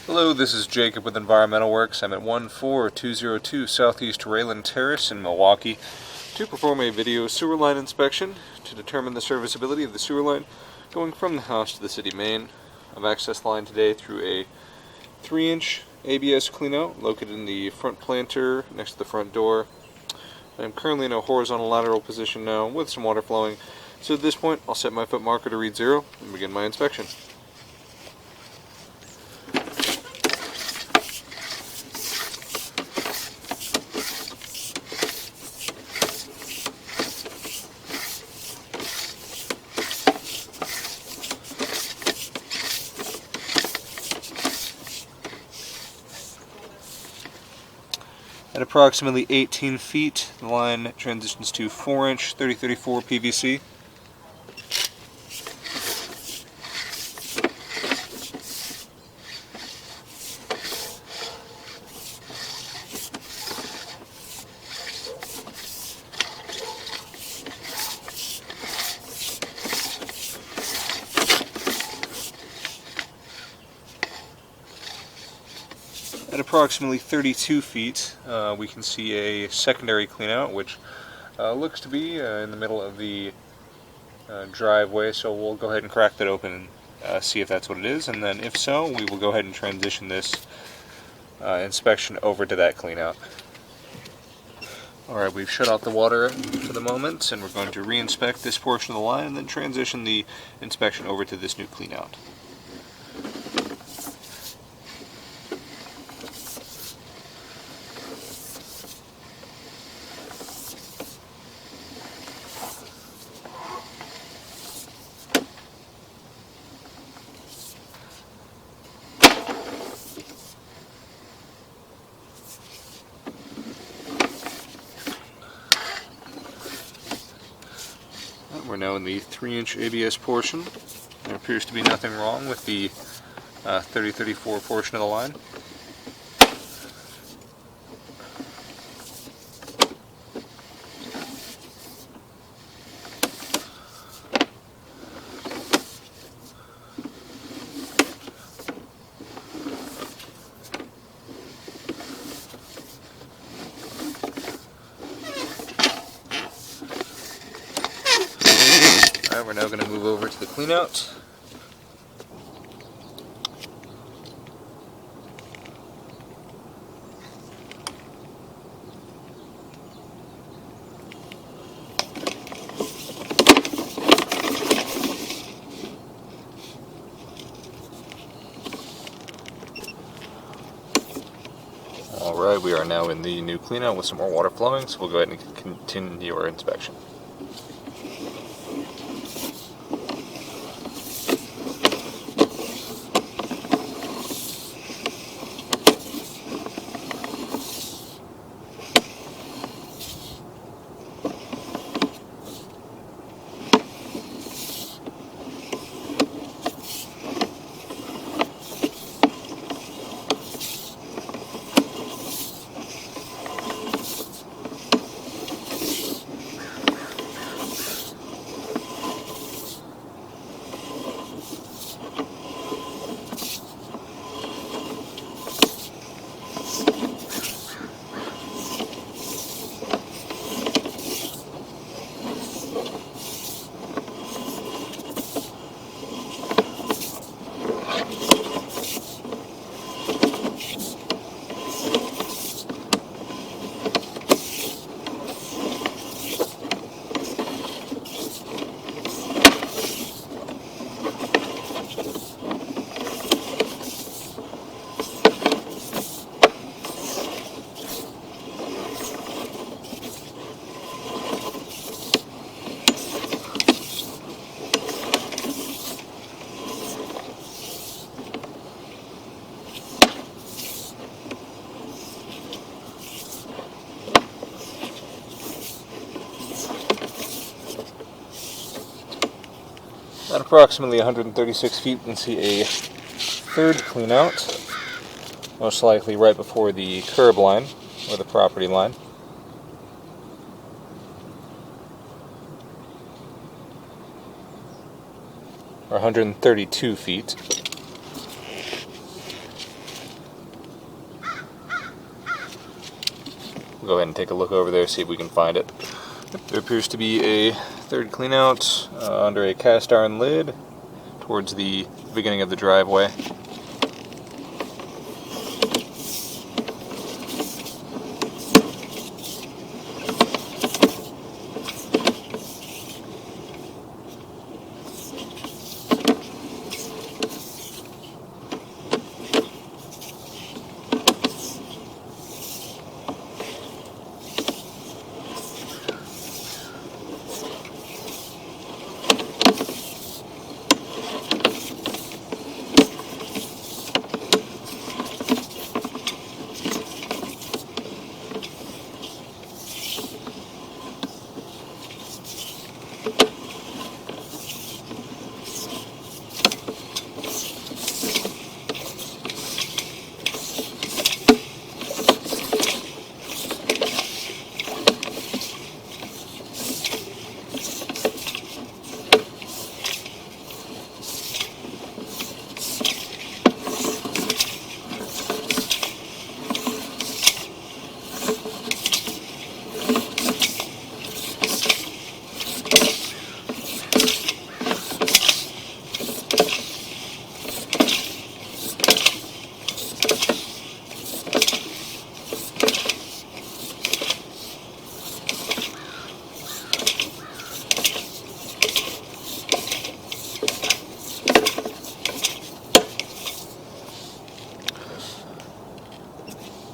Hello, this is Jacob with Environmental Works. I'm at 14202 Southeast Raelyn Terrace in Milwaukee to perform a video sewer line inspection to determine the serviceability of the sewer line going from the house to the city main. I've accessed the line today through a 3-inch ABS cleanout located in the front planter next to the front door. I'm currently in a horizontal lateral position now with some water flowing, so at this point I'll set my foot marker to read 0 and begin my inspection. At approximately 18 feet, the line transitions to 4-inch 3034 PVC. At approximately 32 feet, we can see a secondary cleanout, which looks to be in the middle of the driveway, so we'll go ahead and crack that open and see if that's what it is, and then if so, we will go ahead and transition this inspection over to that cleanout. Alright, we've shut out the water for the moment, and we're going to re-inspect this portion of the line and then transition the inspection over to this new cleanout. We're now in the 3-inch ABS portion. There appears to be nothing wrong with the 3034 portion of the line. Alright, we're now going to move over to the cleanout. Alright, we are now in the new cleanout with some more water flowing, so we'll go ahead and continue our inspection. At approximately 136 feet, we can see a third cleanout, most likely right before the curb line, or the property line. Or 132 feet. go ahead and take a look over there, see if we can find it. There appears to be a third cleanout under a cast iron lid towards the beginning of the driveway.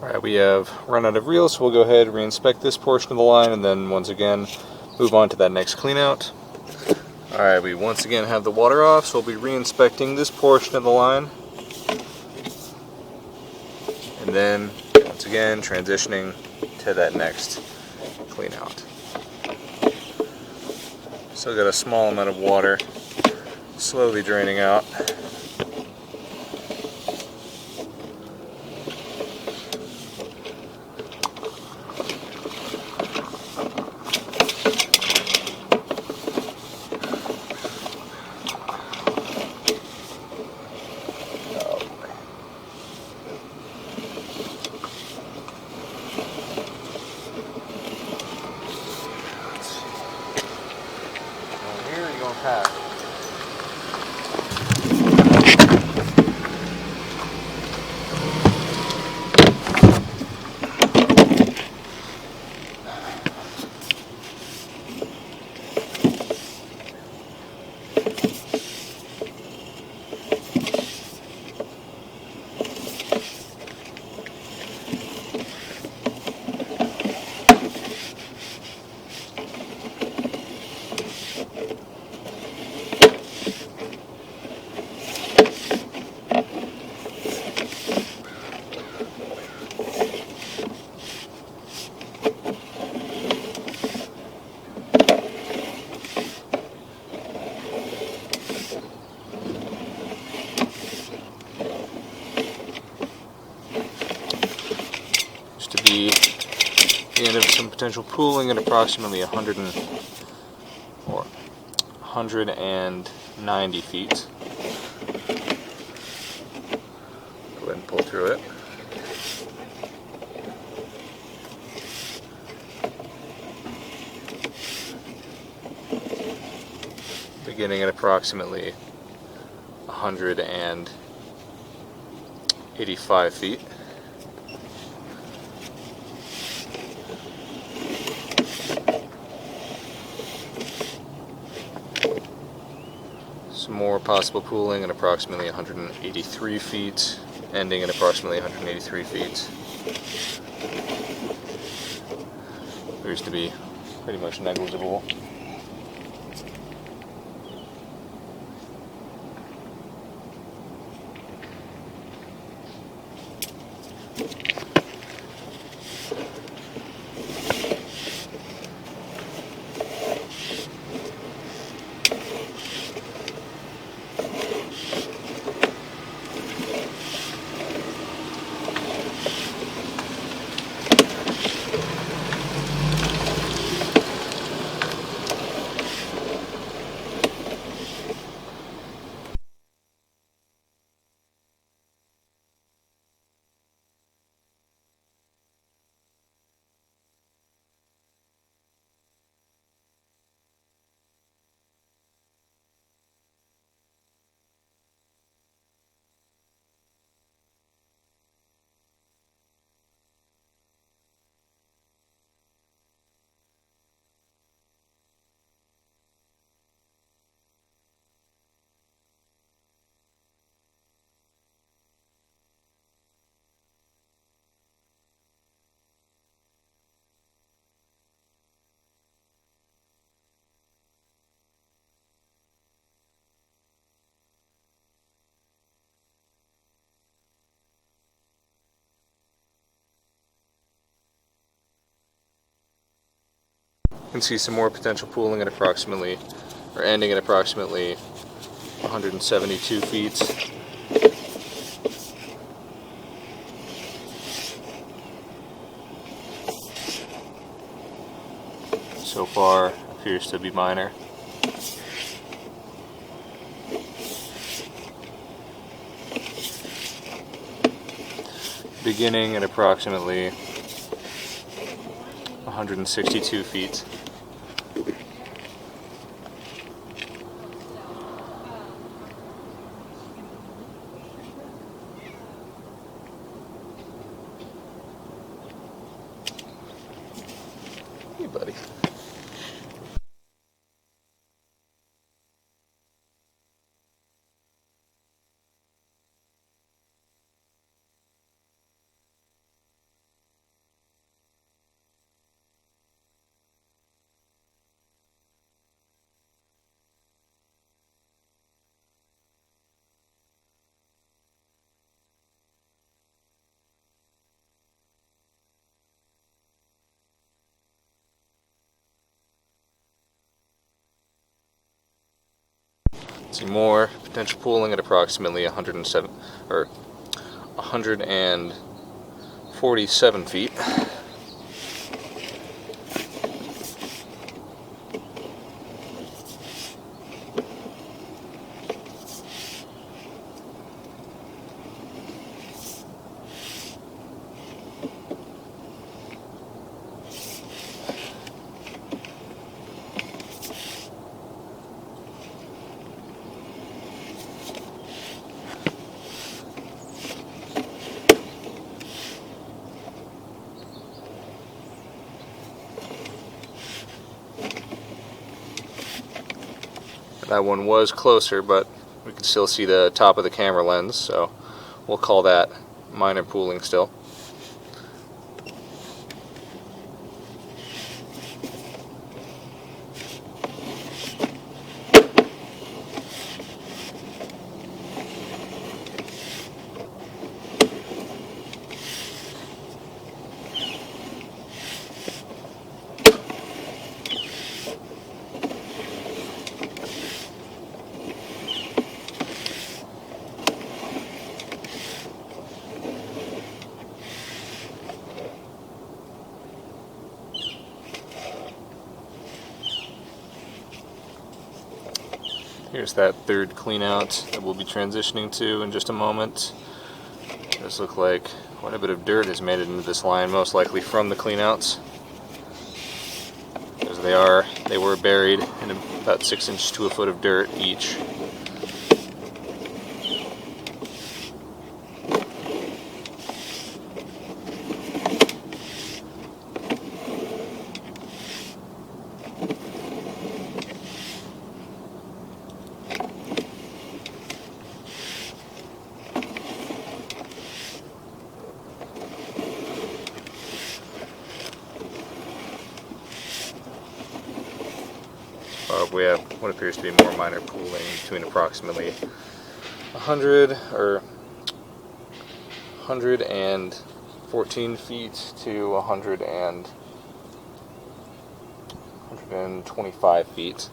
Alright, we have run out of reels, so we'll go ahead and re-inspect this portion of the line and then once again move on to that next clean out. Alright, we once again have the water off, so we'll be re-inspecting this portion of the line. And then, once again, transitioning to that next clean out. Still got a small amount of water slowly draining out. Path. The end of some potential pooling at approximately 190 feet. Go ahead and pull through it. Beginning at approximately 185 feet. Some more possible pooling at approximately 183 feet, ending at approximately 183 feet. Appears to be pretty much negligible. can see some more potential pooling at approximately, or ending at approximately 172 feet. So far appears to be minor. Beginning at approximately 162 feet. Hey, buddy. See more potential pooling at approximately 107 or 147 feet. That one was closer, but we can still see the top of the camera lens, so we'll call that minor pooling still. Here's that third clean out that we'll be transitioning to in just a moment. It does look like quite a bit of dirt has made it into this line, most likely from the clean outs. Because they were buried in about 6 inches to a foot of dirt each. We have what appears to be more minor pooling between approximately 100 or 114 feet to 125 feet.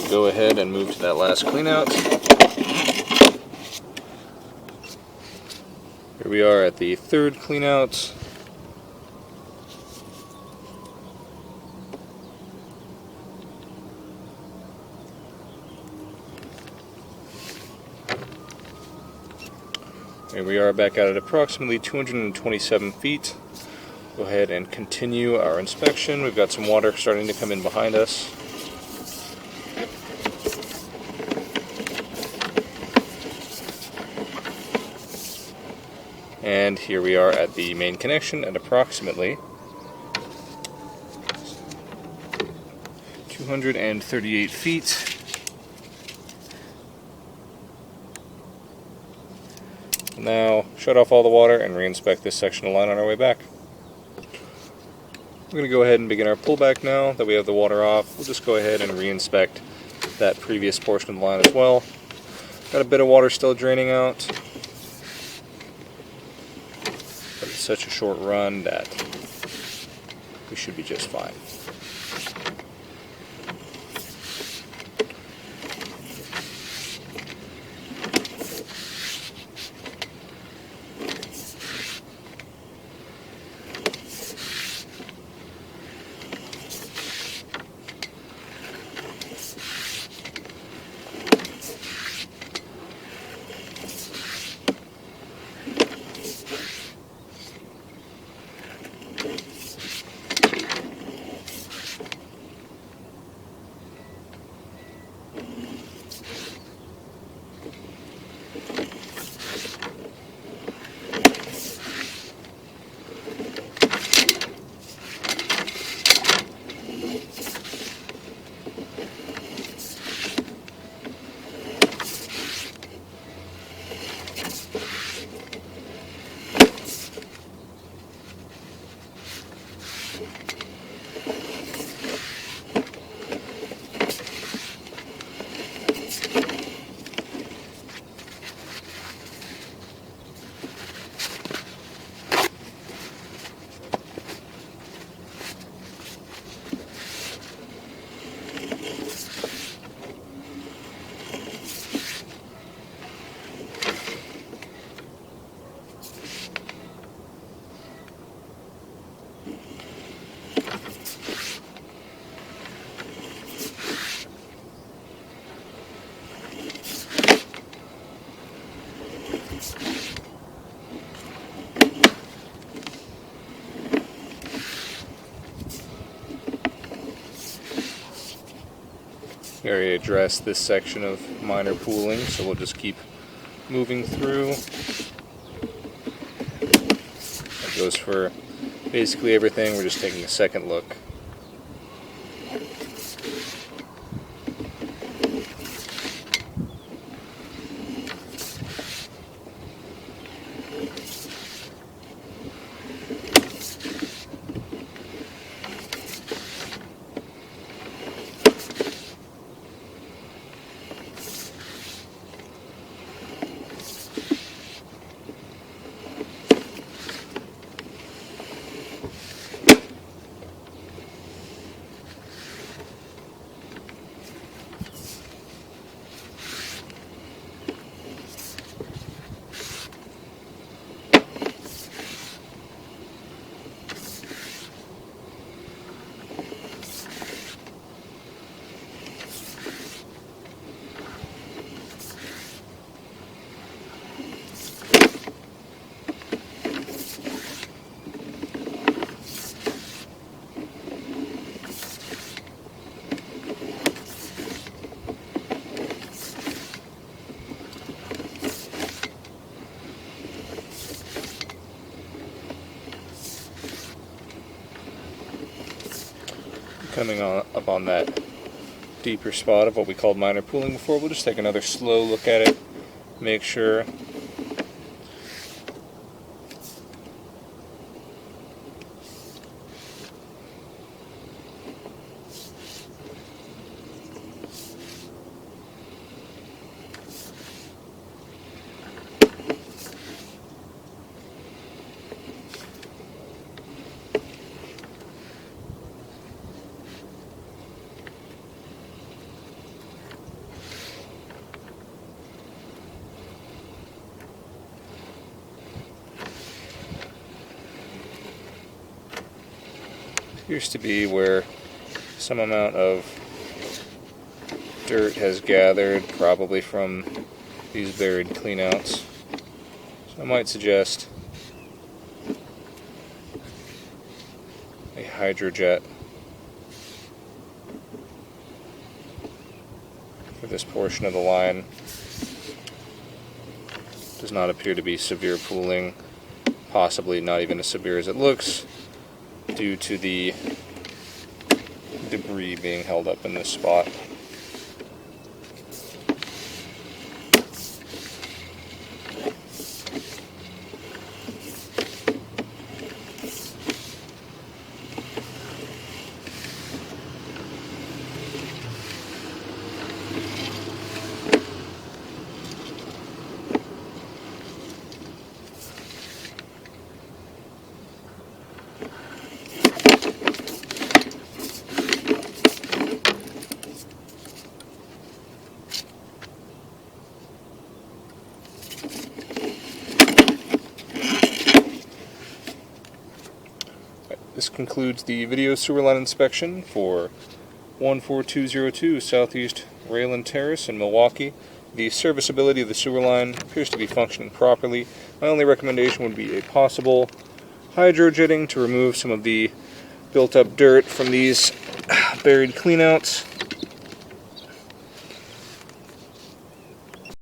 We'll go ahead and move to that last clean out. Here we are at the third clean out. Here we are back out at approximately 227 feet. Go ahead and continue our inspection. We've got some water starting to come in behind us. And here we are at the main connection at approximately 238 feet. Now shut off all the water and re-inspect this section of line on our way back. We're going to go ahead and begin our pullback now that we have the water off. We'll just go ahead and re-inspect that previous portion of the line as well. Got a bit of water still draining out, but it's such a short run that we should be just fine. We already addressed this section of minor pooling, so we'll just keep moving through. That goes for basically everything. We're just taking a second look. Coming up on that deeper spot of what we called minor pooling before, we'll just take another slow look at it, make sure appears to be where some amount of dirt has gathered, probably from these buried cleanouts. So I might suggest a hydrojet for this portion of the line. Does not appear to be severe pooling, possibly not even as severe as it looks, due to the debris being held up in this spot. This concludes the video sewer line inspection for 14202 Southeast Raelyn Terrace in Milwaukee. The serviceability of the sewer line appears to be functioning properly. My only recommendation would be a possible hydrojetting to remove some of the built-up dirt from these buried cleanouts.